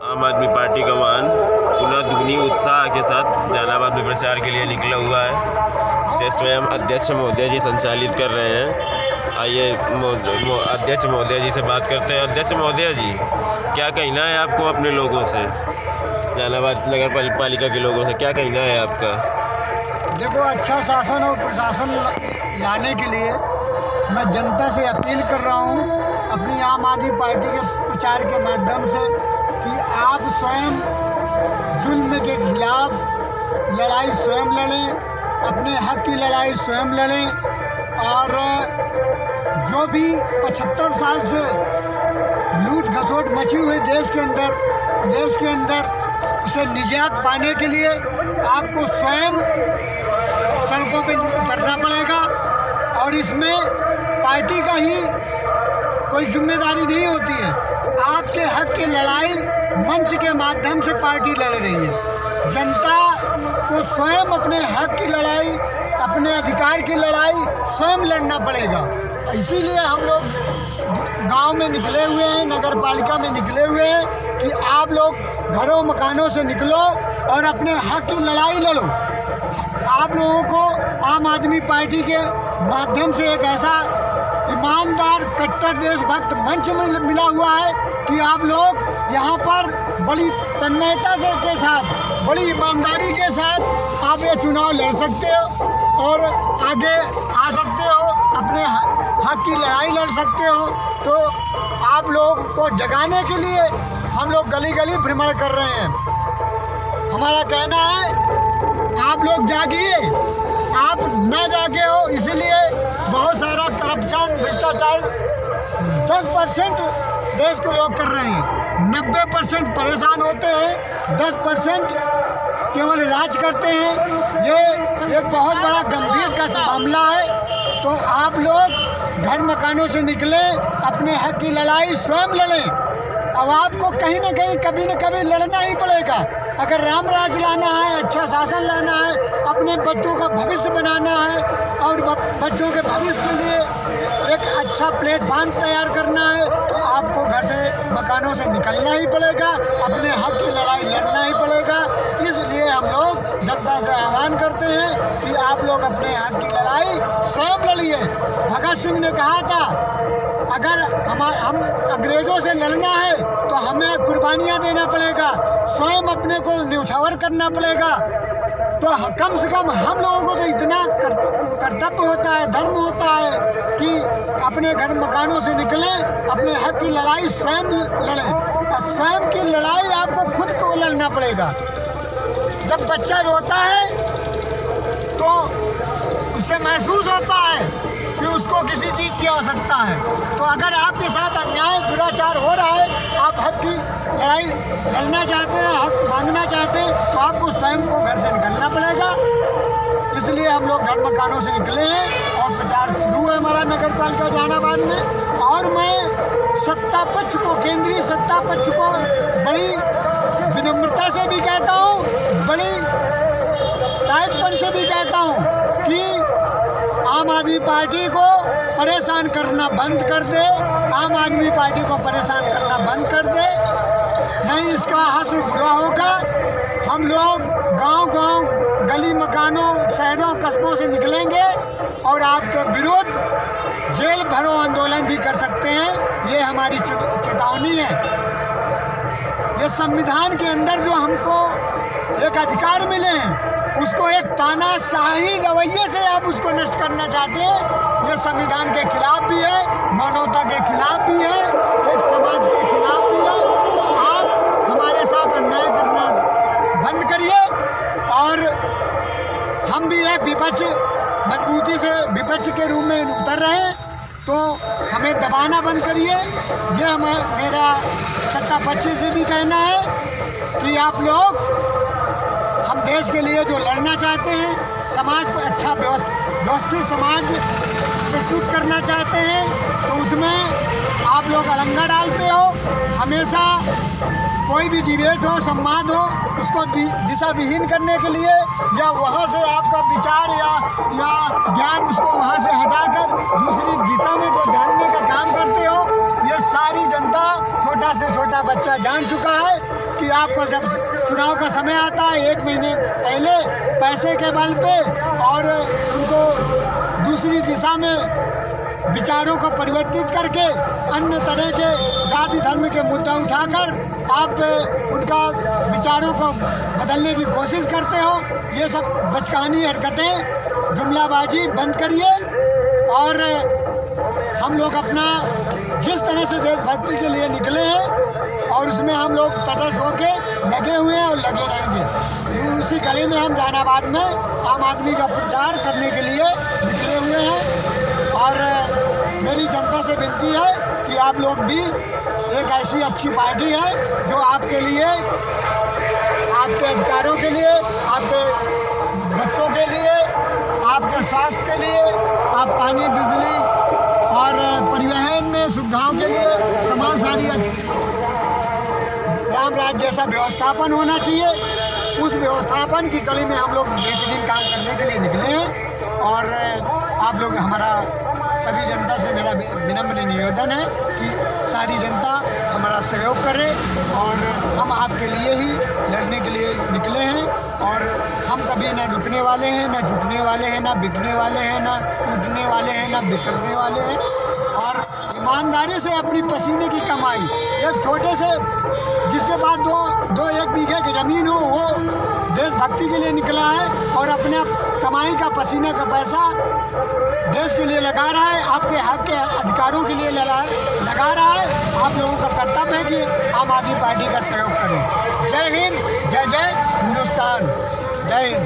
आम आदमी पार्टी का वाहन पुनः दुगनी उत्साह के साथ जहानाबाद में प्रचार के लिए निकला हुआ है, जिसे स्वयं अध्यक्ष महोदय जी संचालित कर रहे हैं। आइए अध्यक्ष महोदय जी से बात करते हैं। अध्यक्ष महोदय जी, क्या कहना है आपको अपने लोगों से, जहानाबाद नगर पालिका के लोगों से क्या कहना है आपका? देखो, अच्छा शासन और प्रशासन लाने के लिए मैं जनता से अपील कर रहा हूँ अपनी आम आदमी पार्टी के प्रचार के माध्यम से कि आप स्वयं जुल्म के खिलाफ लड़ाई स्वयं लड़ें, अपने हक की लड़ाई स्वयं लड़ें और जो भी 75 साल से लूट खसोट मची हुई देश के अंदर उसे निजात पाने के लिए आपको स्वयं सड़कों पर उतरना पड़ेगा। और इसमें पार्टी का ही कोई जिम्मेदारी नहीं होती है, आपके हक की लड़ाई मंच के माध्यम से पार्टी लड़ रही है। जनता को स्वयं अपने हक की लड़ाई, अपने अधिकार की लड़ाई स्वयं लड़ना पड़ेगा। इसीलिए हम लोग गांव में निकले हुए हैं, नगर पालिका में निकले हुए हैं कि आप लोग घरों मकानों से निकलो और अपने हक की लड़ाई लड़ो। आप लोगों को आम आदमी पार्टी के माध्यम से एक ऐसा ईमानदार कट्टर देशभक्त मंच में मिला हुआ है कि आप लोग यहाँ पर बड़ी तन्मयता के साथ, बड़ी ईमानदारी के साथ आप ये चुनाव लड़ सकते हो और आगे आ सकते हो, अपने हक की लड़ाई लड़ सकते हो। तो आप लोगों को जगाने के लिए हम लोग गली गली भ्रमण कर रहे हैं। हमारा कहना है आप लोग जागिए, आप न जागे हो इसलिए बहुत सारा करप्शन, भ्रष्टाचार 10% देश के लोग कर रहे हैं, 90% परेशान होते हैं, 10% केवल राज करते हैं। ये एक बहुत बड़ा गंभीर का मामला है। तो आप लोग घर मकानों से निकलें, अपने हक की लड़ाई स्वयं लड़ें। अब आपको कहीं ना कहीं कभी न कभी लड़ना ही पड़ेगा। अगर राम राज लाना है, अच्छा शासन लाना है, अपने बच्चों का भविष्य बनाना है और बच्चों के भविष्य के लिए एक अच्छा प्लेटफॉर्म तैयार करना है, तो आपको घर से मकानों से निकलना ही पड़ेगा, अपने हक की लड़ाई लड़ना ही पड़ेगा। इसलिए हम लोग जनता से आह्वान करते हैं कि आप लोग अपने हक की लड़ाई स्वयं लड़िए। भगत सिंह ने कहा था, अगर हम अंग्रेज़ों से लड़ना है तो हमें कुर्बानियाँ देना पड़ेगा, स्वयं अपने को न्यौछावर करना पड़ेगा। तो कम से कम हम लोगों को तो इतना कर्तव्य होता है, धर्म होता है कि अपने घर मकानों से निकलें, अपने हक की लड़ाई स्वयं लड़ें। और स्वयं की लड़ाई आपको खुद को लड़ना पड़ेगा। जब बच्चा रोता है तो उससे महसूस होता है कि उसको किसी चीज़ की आवश्यकता है। तो अगर आपके साथ अन्याय दुराचार हो रहा है, आप हक की लड़ाई लड़ना चाहते हैं, हक मांगना चाहते हैं, तो आपको स्वयं को घर से निकलना पड़ेगा। इसलिए हम लोग घर मकानों से निकले हैं और प्रचार शुरू है हमारा नगर पालिका जहानाबाद में। और मैं सत्ता पक्ष को, केंद्रीय सत्ता पक्ष को बड़ी विनम्रता से भी कहता हूँ, बड़ी टाइटपन से भी कहता हूँ कि आम आदमी पार्टी को परेशान करना बंद कर दे, आम आदमी पार्टी को परेशान करना बंद कर दे, नहीं इसका हश्र बुरा होगा। हम लोग गांव-गांव, गली मकानों, शहरों, कस्बों से निकलेंगे और आपके विरुद्ध जेल भरो आंदोलन भी कर सकते हैं। ये हमारी चेतावनी है। ये संविधान के अंदर जो हमको एक अधिकार मिले हैं, उसको एक तानाशाही रवैये से आप उसको नष्ट करना चाहते हैं। ये संविधान के खिलाफ भी है, मानवता के खिलाफ भी है, एक समाज के खिलाफ भी है। आप हमारे साथ अन्याय करना बंद करिए और हम भी एक विपक्ष, मजबूती से विपक्ष के रूप में उतर रहे हैं, तो हमें दबाना बंद करिए। ये मेरा सत्ता पक्ष से भी कहना है कि आप लोग, हम देश के लिए जो लड़ना चाहते हैं, समाज को अच्छा व्यवस्थित समाज प्रस्तुत करना चाहते हैं, तो उसमें आप लोग अड़ंगा डालते हो। हमेशा कोई भी डिबेट हो, संवाद हो, उसको दिशा विहीन करने के लिए या वहाँ से आपका विचार या ज्ञान उसको वहाँ से हटाकर दूसरी दिशा में जो डालने का काम करते हो, ये सारी जनता, छोटा से छोटा बच्चा जान चुका है कि आपको जब चुनाव का समय आता है 1 महीने पहले पैसे के बल पे और उनको दूसरी दिशा में विचारों को परिवर्तित करके अन्य तरह के जाति धर्म के मुद्दा उठाकर आप उनका विचारों को बदलने की कोशिश करते हो। ये सब बचकानी हरकतें, जुमलाबाजी बंद करिए और हम लोग अपना जिस तरह से देशभक्ति के लिए निकले हैं और उसमें हम लोग तटस्थ होके लगे हुए हैं और लगे रहेंगे। उसी कड़ी में हम जहानाबाद में आम आदमी का प्रचार करने के लिए निकले हुए हैं और मेरी जनता से विनती है कि आप लोग भी एक ऐसी अच्छी पार्टी है जो आपके लिए, आपके अधिकारों के लिए, आपके बच्चों के लिए, आपके स्वास्थ्य के लिए, आप पानी, बिजली और परिवहन में सुविधाओं के लिए तमाम सारी राम राज्य जैसा व्यवस्थापन होना चाहिए। उस व्यवस्थापन की कड़ी में हम लोग बेहतरीन काम करने के लिए निकले हैं और आप लोग, हमारा सभी जनता से मेरा विनम्र निवेदन है कि सारी जनता हमारा सहयोग करे और हम आपके लिए ही लड़ने के लिए निकले हैं और हम कभी न रुकने वाले हैं, न झुकने वाले हैं, न बिकने वाले हैं, न टूटने वाले हैं, न बिखरने वाले हैं और ईमानदारी से अपनी पसीने की कमाई, एक छोटे से जिसके पास दो एक बीघे की ज़मीन हो, वो देशभक्ति के लिए निकला है और अपने कमाई का पसीने का पैसा देश के लिए लगा रहा है, आपके हक के अधिकारों के लिए लगा रहा है। आप लोगों का कर्तव्य है कि आम आदमी पार्टी का सहयोग करें। जय हिंद, जय जय हिंदुस्तान, जय हिंद।